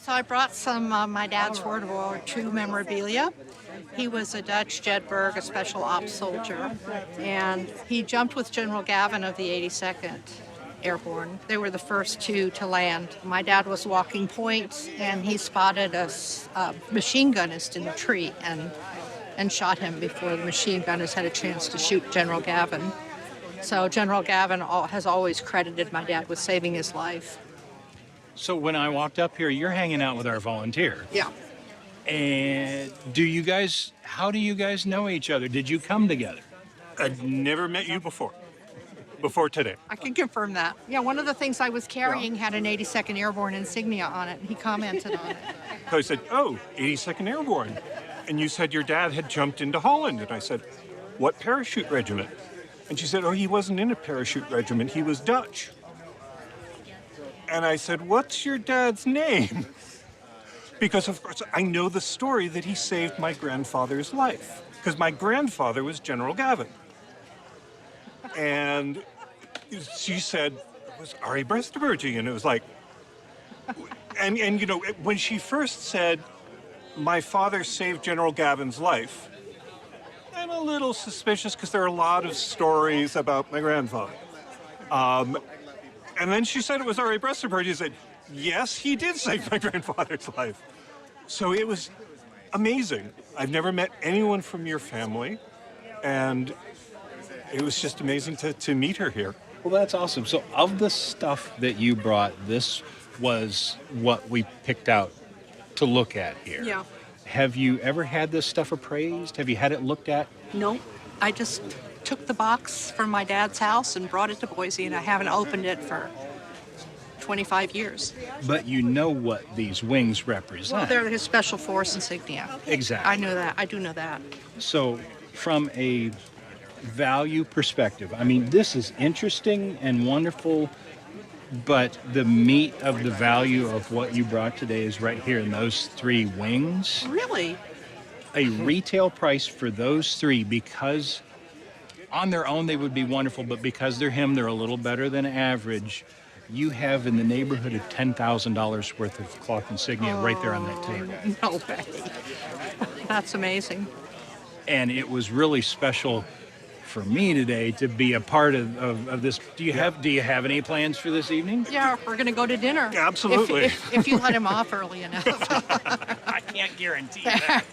So I brought some my dad's World War II memorabilia. He was a Dutch Jedburgh, a special ops soldier, and he jumped with General Gavin of the 82nd Airborne. They were the first two to land. My dad was walking point, and he spotted a machine gunist in the tree and shot him before the machine gunnist had a chance to shoot General Gavin. So General Gavin has always credited my dad with saving his life. So when I walked up here, you're hanging out with our volunteer. Yeah. And how do you guys know each other? Did you come together? I'd never met you before today. I can confirm that. Yeah, one of the things I was carrying had an 82nd Airborne insignia on it, and he commented on it. So I said, oh, 82nd Airborne. And you said your dad had jumped into Holland. And I said, what parachute regiment? And she said, oh, he wasn't in a parachute regiment, he was Dutch. And I said, what's your dad's name? Because, of course, I know the story that he saved my grandfather's life. Because my grandfather was General Gavin. And she said, it was Ari Bresterbergie. And it was like, and you know, when she first said, my father saved General Gavin's life, I'm a little suspicious because there are a lot of stories about my grandfather. And then she said it was Ari Bresterbergie. I said, yes, he did save my grandfather's life. So it was amazing. I've never met anyone from your family, and it was just amazing to meet her here. Well, that's awesome. So of the stuff that you brought, this was what we picked out to look at here. Yeah. Have you ever had this stuff appraised? Have you had it looked at? No, I just took the box from my dad's house and brought it to Boise, and I haven't opened it for 25 years. But you know what these wings represent. Well, they're his Special Force insignia. Exactly. I know that. I do know that. So from a value perspective, I mean, this is interesting and wonderful, but the meat of the value of what you brought today is right here in those three wings. Really? A retail price for those three, because on their own they would be wonderful, but because they're him, they're a little better than average. You have in the neighborhood of $10,000 worth of cloth insignia right there on that table. No way. That's amazing. And it was really special for me today to be a part of this. Do you have any plans for this evening? Yeah, we're going to go to dinner. Absolutely. If you let him off early enough. I can't guarantee that.